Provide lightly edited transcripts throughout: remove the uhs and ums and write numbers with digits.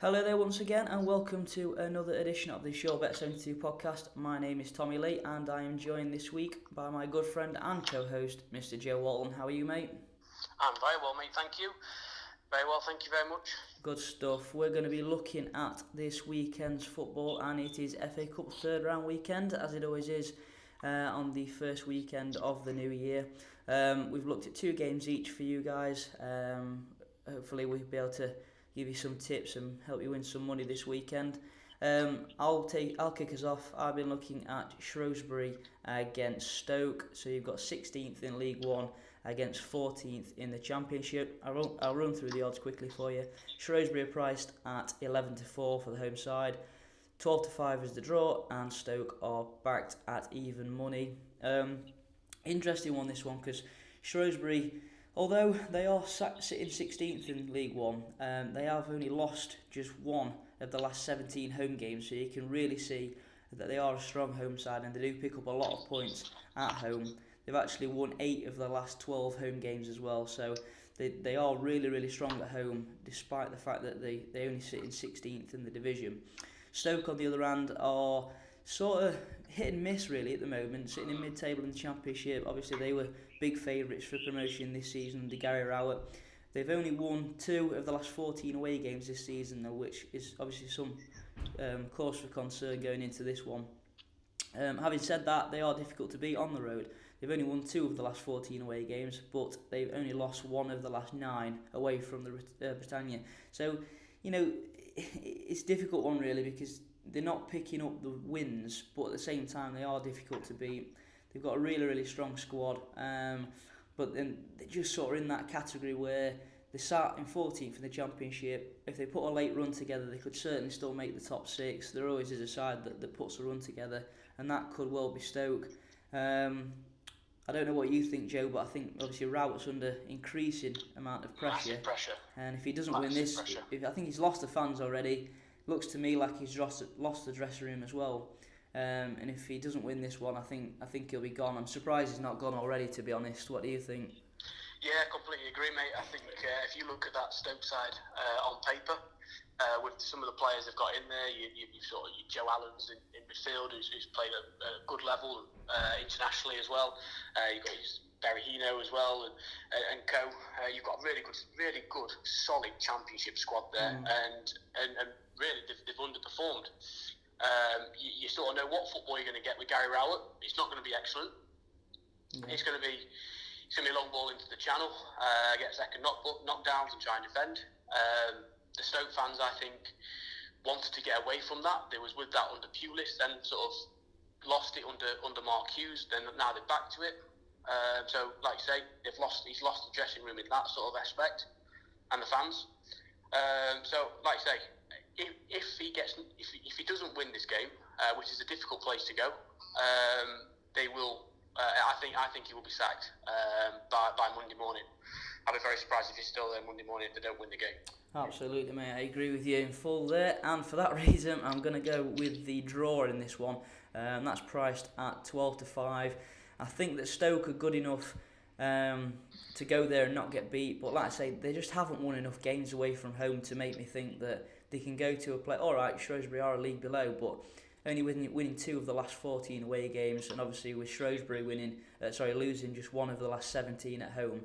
Hello there once again and welcome to another edition of the Sure Bet 72 podcast. My name is Tommy Lee and I am joined this week by my good friend and co-host Mr. Joe Walton. How are you, mate? I'm very well, mate, thank you. Very well, thank you very much. Good stuff. We're going to be looking at this weekend's football and it is FA Cup third round weekend, as it always is on the first weekend of the new year. We've looked at two games each for you guys. Hopefully we'll be able to give you some tips and help you win some money this weekend. I'll kick us off. I've been looking at Shrewsbury against Stoke. So you've got 16th in League One against 14th in the Championship. I'll run through the odds quickly for you. Shrewsbury are priced at 11-4 for the home side. 12-5 is the draw, and Stoke are backed at even money. Interesting one, this one, because Shrewsbury, although they are sitting 16th in League One, they have only lost just one of the last 17 home games, so you can really see that they are a strong home side and they do pick up a lot of points at home. They've actually won 8 of the last 12 home games as well, so they are really, really strong at home, despite the fact that they only sit in 16th in the division. Stoke, on the other hand, are sort of hit and miss really at the moment, sitting in mid-table in the Championship. Obviously they were big favourites for promotion this season under Gary Rowett. They've only won 2 of the last 14 away games this season, though, which is obviously some cause for concern going into this one. Having said that, they are difficult to beat on the road. They've only won 2 of the last 14 away games, but they've only lost 1 of the last 9 away from the Britannia. So, you know, it's a difficult one really, because they're not picking up the wins, but at the same time they are difficult to beat. They've got a really, really strong squad, but then they're just sort of in that category where they sat in 14th in the Championship. If they put a late run together, they could certainly still make the top 6. There always is a side that puts a run together, and that could well be Stoke. I don't know what you think, Joe, but I think obviously Rowett's under increasing amount of pressure. Massive pressure. And if he doesn't win this, I think he's lost the fans already. Looks to me like he's lost the dressing room as well. And if he doesn't win this one, I think he'll be gone. I'm surprised he's not gone already, to be honest. What do you think? Yeah, completely agree, mate. I think if you look at that Stoke side on paper, with some of the players they've got in there, you've sort of Joe Allen's in midfield, who's played at a good level internationally as well. You've got Barry Hino as well, and co. You've got a really good, solid Championship squad there, and really they've underperformed. You sort of know what football you're going to get with Gary Rowett. It's not going to be excellent. Yeah. It's going to be a long ball into the channel, get second knockdowns and try and defend. The Stoke fans, I think, wanted to get away from that. They was with that under Pulis, then sort of lost it under Mark Hughes. Then now they're back to it. So, like I say, he's lost the dressing room in that sort of aspect, and the fans. So, like I say, if he doesn't win this game, which is a difficult place to go, they will. I think he will be sacked by Monday morning. I'll be very surprised if he's still there Monday morning if they don't win the game. Absolutely, mate. I agree with you in full there. And for that reason, I'm going to go with the draw in this one. That's priced at 12-5. I think that Stoke are good enough to go there and not get beat. But like I say, they just haven't won enough games away from home to make me think that they can go to a play. All right, Shrewsbury are a league below, but only winning 2 of the last 14 away games, and obviously with Shrewsbury losing just 1 of the last 17 at home.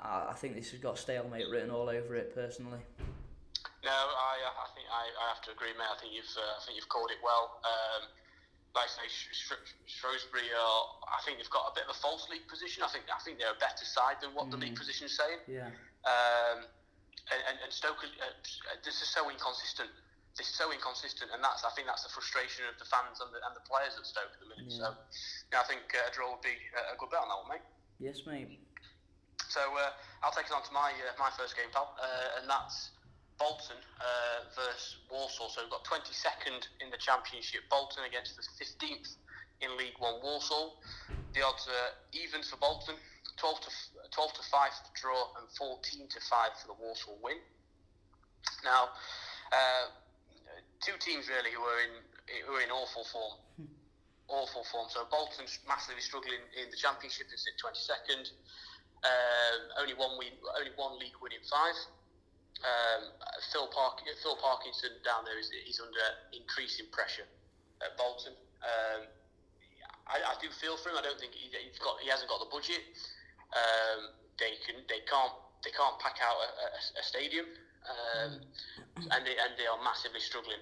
I think this has got stalemate written all over it, personally. No, I think I have to agree, mate. I think you've called it well. Like I say, Shrewsbury I think they've got a bit of a false league position. I think they're a better side than what the league position is saying. Yeah. And Stoke, this is so inconsistent. It's so inconsistent, and I think that's the frustration of the fans and the players at Stoke at the minute. Yeah. So, yeah, I think a draw would be a good bet on that one, mate. Yes, mate. So I'll take us on to my first game, pal, and that's Bolton versus Walsall. So we've got 22nd in the Championship, Bolton against the 15th in League One, Walsall. The odds are even for Bolton, 12-5 for the draw, and 14-5 for the Walsall win. Now, two teams really who are in awful form. Awful form. So Bolton's massively struggling in the Championship and sit 22nd. Only one league win in 5. Phil Parkinson down there is under increasing pressure at Bolton. I do feel for him. I don't think he hasn't got the budget. They can't pack out a stadium, and they are massively struggling.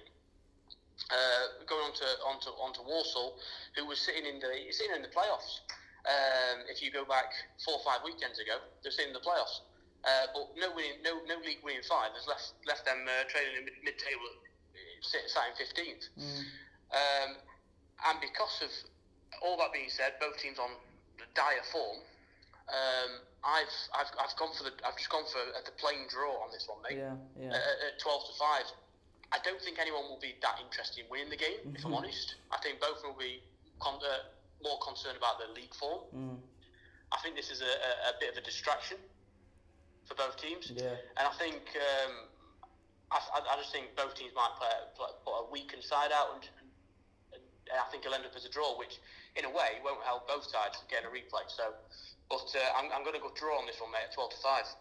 Going on to Walsall, who was sitting in the playoffs. If you go back 4 or 5 weekends ago, they're sitting in the playoffs. But no league winning 5 has left them trailing in mid-table, sat in 15th. And because of all that being said, both teams on dire form. I've just gone for the plain draw on this one, mate. Yeah. At 12-5. I don't think anyone will be that interested in winning the game, if I'm honest. I think both will be more concerned about their league form. I think this is a bit of a distraction for both teams. Yeah. And I think I just think both teams might put a weakened side out, and I think it'll end up as a draw, which in a way won't help both sides getting a replay. So, but I'm going to go draw on this one, mate, at 12-5.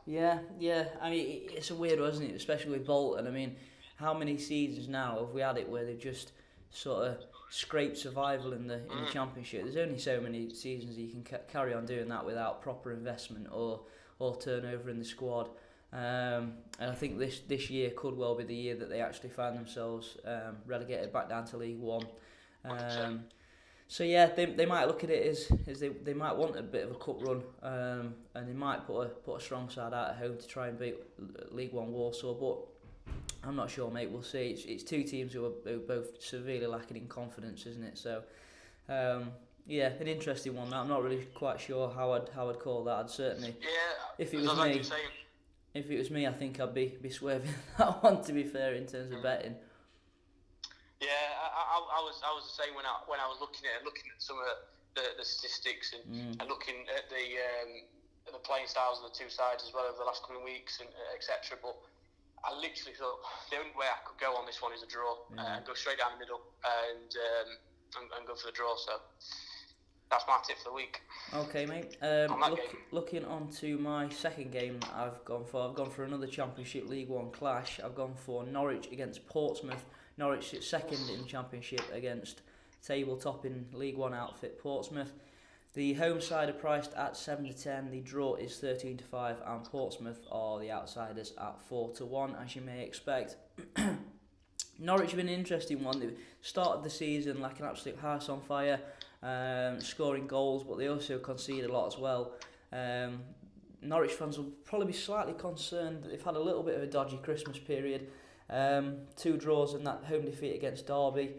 Yeah. I mean, it's a weird one, isn't it? Especially with Bolton. I mean, how many seasons now have we had it where they've just sort of scraped survival in the Championship? There's only so many seasons you can carry on doing that without proper investment or turnover in the squad. And I think this year could well be the year that they actually find themselves relegated back down to League One. So yeah, they might look at it as they might want a bit of a cup run, and they might put a strong side out at home to try and beat League One Walsall, but I'm not sure, mate. We'll see. It's two teams who are both severely lacking in confidence, isn't it? So, yeah, an interesting one. I'm not really quite sure how I'd call that. I'd certainly, if it was me, I think I'd be swerving that one. To be fair, in terms of betting. Yeah, I was the same when I was looking at some of the statistics and looking at the playing styles of the two sides as well over the last coming weeks and etc. But I literally thought the only way I could go on this one is a draw, and go straight down the middle and go for the draw. So that's my tip for the week. Okay, mate. Looking on to my second game that I've gone for another Championship League One clash. I've gone for Norwich against Portsmouth. Norwich sits second in the Championship against table-topping League One outfit Portsmouth. The home side are priced at 7-10, the draw is 13-5, and Portsmouth are the outsiders at 4-1, as you may expect. Norwich have been an interesting one. They started the season like an absolute house on fire, scoring goals, but they also concede a lot as well. Norwich fans will probably be slightly concerned that they've had a little bit of a dodgy Christmas period. 2 draws and that home defeat against Derby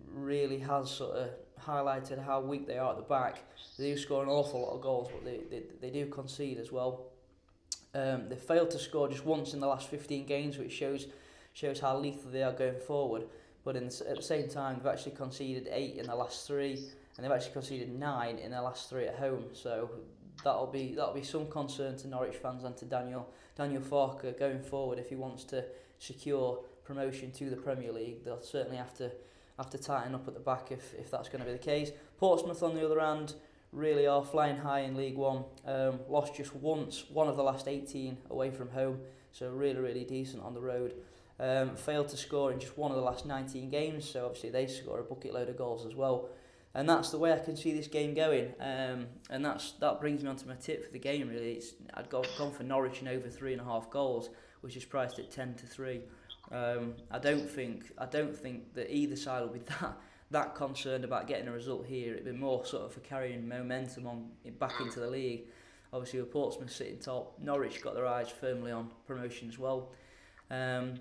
really has sort of highlighted how weak they are at the back. They do score an awful lot of goals, but they do concede as well. They failed to score just once in the last 15 games, which shows how lethal they are going forward. But at the same time, they've actually conceded 8 in the last 3, and they've actually conceded 9 in their last 3 at home. So that'll be some concern to Norwich fans and to Daniel Farke going forward if he wants to secure promotion to the Premier League. They'll certainly have to tighten up at the back if that's going to be the case. Portsmouth, on the other hand, really are flying high in League One. Lost just once, one of the last 18 away from home, so really decent on the road. Failed to score in just one of the last 19 games, so obviously they score a bucket load of goals as well. And that's the way I can see this game going. And that brings me on to my tip for the game. Really, I'd gone for Norwich in over 3.5 goals, which is priced at 10-3. I don't think that either side will be that concerned about getting a result here. It'd be more sort of for carrying momentum back into the league. Obviously, with Portsmouth sitting top, Norwich got their eyes firmly on promotion as well. And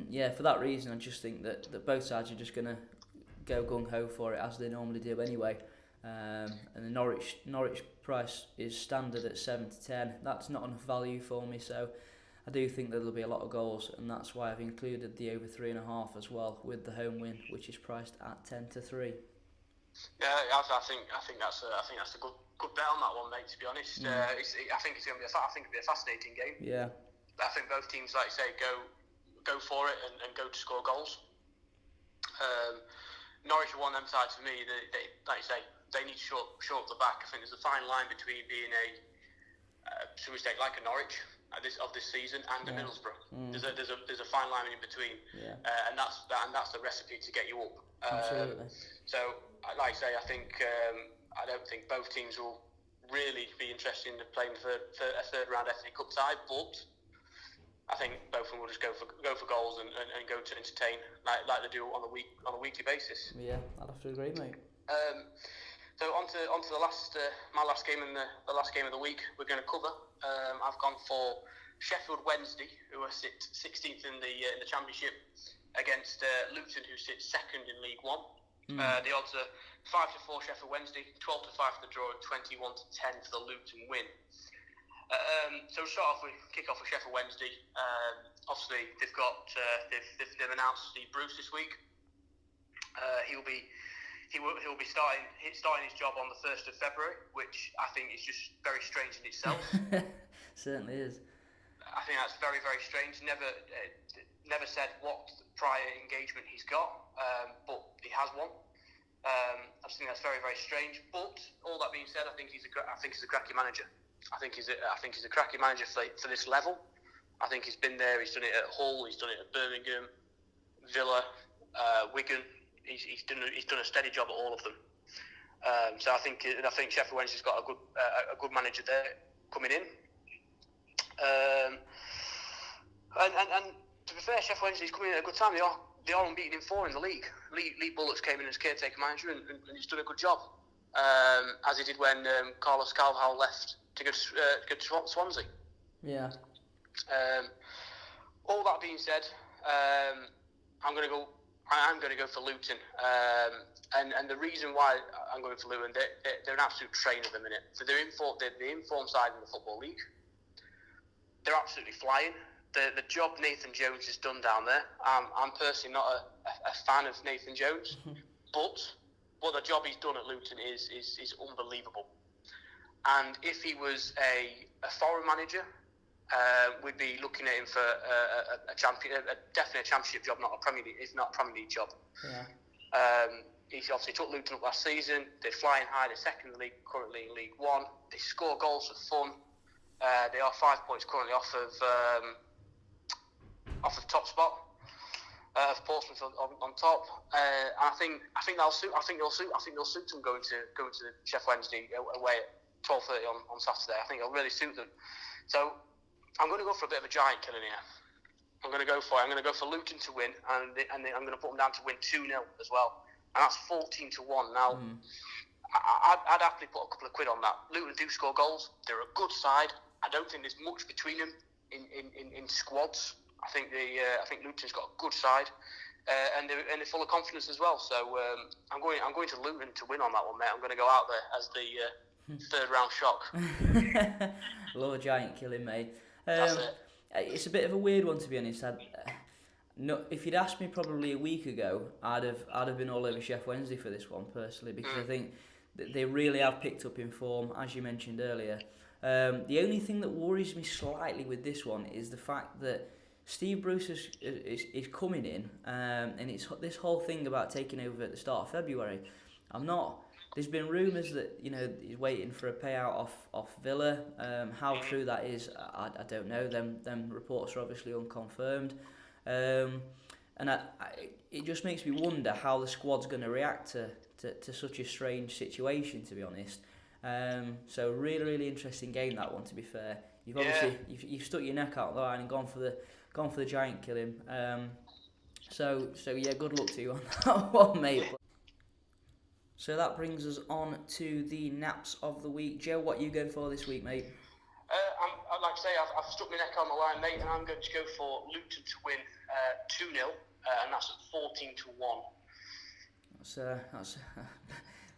yeah, for that reason, I just think that both sides are just going to go gung-ho for it, as they normally do anyway. And the Norwich price is standard at 7-10. That's not enough value for me, so I do think that there'll be a lot of goals, and that's why I've included the over 3.5 as well with the home win, which is priced at 10-3. Yeah, I think that's a good bet on that one, mate. To be honest, I think it'll be a fascinating game. Yeah, I think both teams, like you say, go for it and go to score goals. Norwich are one of them sides for me. They like you say, they need to short up the back. I think there's a fine line between being some mistake like a Norwich this season, and Yeah. Middlesbrough. There's a fine line in between, Yeah. and that's the recipe to get you up. Absolutely. So, like I say, I don't think both teams will really be interested in playing for a third round FA Cup tie, but I think both of them will just go for goals and go to entertain like they do on a weekly basis. Yeah, I'd have to agree, mate. So on to the last my last game and the last game of the week we're going to cover. I've gone for Sheffield Wednesday, who are 16th in the Championship, against Luton, who sits second in League One. The odds are 5-4 Sheffield Wednesday, 12-5 for the draw, and 21-10 for the Luton win. So we'll kick off with Sheffield Wednesday. Obviously, they've announced Steve Bruce this week. He'll be starting his job on the 1st of February, which I think is just very strange in itself. Certainly is. I think that's very, very strange. Never said what prior engagement he's got, but he has one. I just think that's very, very strange. But all that being said, I think he's a cracking manager. I think he's a cracking manager for this level. I think he's been there. He's done it at Hull. He's done it at Birmingham, Villa, Wigan. He's done a steady job at all of them. So I think Sheffield Wednesday's got a good manager there coming in. And to be fair, Sheffield Wednesday's coming in at a good time. They are unbeaten in 4 in the league. Lee Bullocks came in as caretaker manager and he's done a good job, as he did when Carlos Carvalhal left to go to Swansea. Yeah. All that being said, I'm going to go for Luton, and the reason why I'm going for Luton, they're an absolute train at the minute. So they're the informed side in the Football League. They're absolutely flying. The job Nathan Jones has done down there, I'm personally not a fan of Nathan Jones, but the job he's done at Luton is unbelievable. And if he was a foreign manager, we'd be looking at him for definitely a Championship job, not a Premier League, if not a Premier League job. Yeah. He obviously took Luton up last season. They're flying high. They're second in the league, currently in League One. They score goals for fun. They are 5 points currently off of top spot. Of Portsmouth on top. And I think they'll suit them going to Sheffield Wednesday away at 12:30 on Saturday. I think it'll really suit them. So I'm going to go for a bit of a giant killing here. I'm going to go for Luton to win, and I'm going to put them down to win 2-0 as well, and that's 14-1. Now, I'd happily put a couple of quid on that. Luton do score goals. They're a good side. I don't think there's much between them in squads. I think Luton's got a good side, and they're full of confidence as well. So I'm going to Luton to win on that one, mate. I'm going to go out there as the third round shock. Lord giant killing, mate. That's it. It's a bit of a weird one, to be honest. If you'd asked me probably a week ago, I'd have been all over Sheffield Wednesday for this one personally, because I think that they really have picked up in form, as you mentioned earlier. The only thing that worries me slightly with this one is the fact that Steve Bruce is coming in, and it's this whole thing about taking over at the start of February. There's been rumours that he's waiting for a payout off Villa. How true that is, I don't know. Them reports are obviously unconfirmed, and it just makes me wonder how the squad's going to react to such a strange situation, to be honest. So really, really interesting game, that one, to be fair. You've obviously you've stuck your neck out the line and gone for the giant killing. So yeah, good luck to you on that one, mate. So that brings us on to the naps of the week. Joe, what are you going for this week, mate? I'd like to say I've stuck my neck on the line, mate, and I'm going to go for Luton to win 2-0, and that's at 14-1.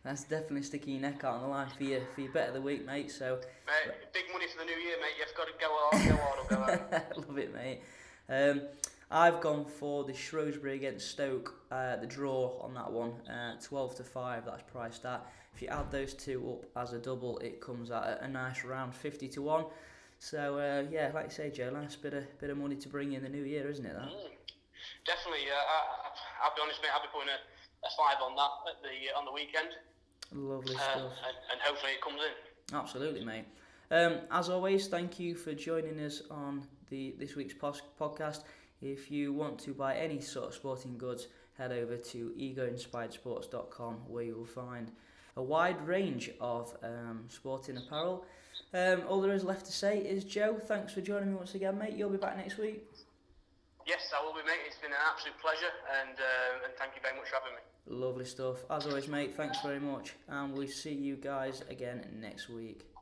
That's definitely sticking your neck out on the line for your bet of the week, mate. So, big money for the new year, mate. You've got to go hard or go out. Love it, mate. I've gone for the Shrewsbury against Stoke, the draw on that one, 12-5. That's priced at. If you add those two up as a double, it comes at a nice round 50-1. So yeah, like you say, Joe, nice bit of money to bring in the new year, isn't it? That? Definitely. I'll be honest, mate. I'll be putting a 5 on that on the weekend. Lovely stuff. And hopefully it comes in. Absolutely, mate. As always, thank you for joining us on this week's podcast. If you want to buy any sort of sporting goods, head over to egoinspiredsports.com, where you will find a wide range of sporting apparel. All there is left to say is, Joe, thanks for joining me once again, mate. You'll be back next week. Yes, I will be, mate. It's been an absolute pleasure, and thank you very much for having me. Lovely stuff. As always, mate, thanks very much, and we'll see you guys again next week.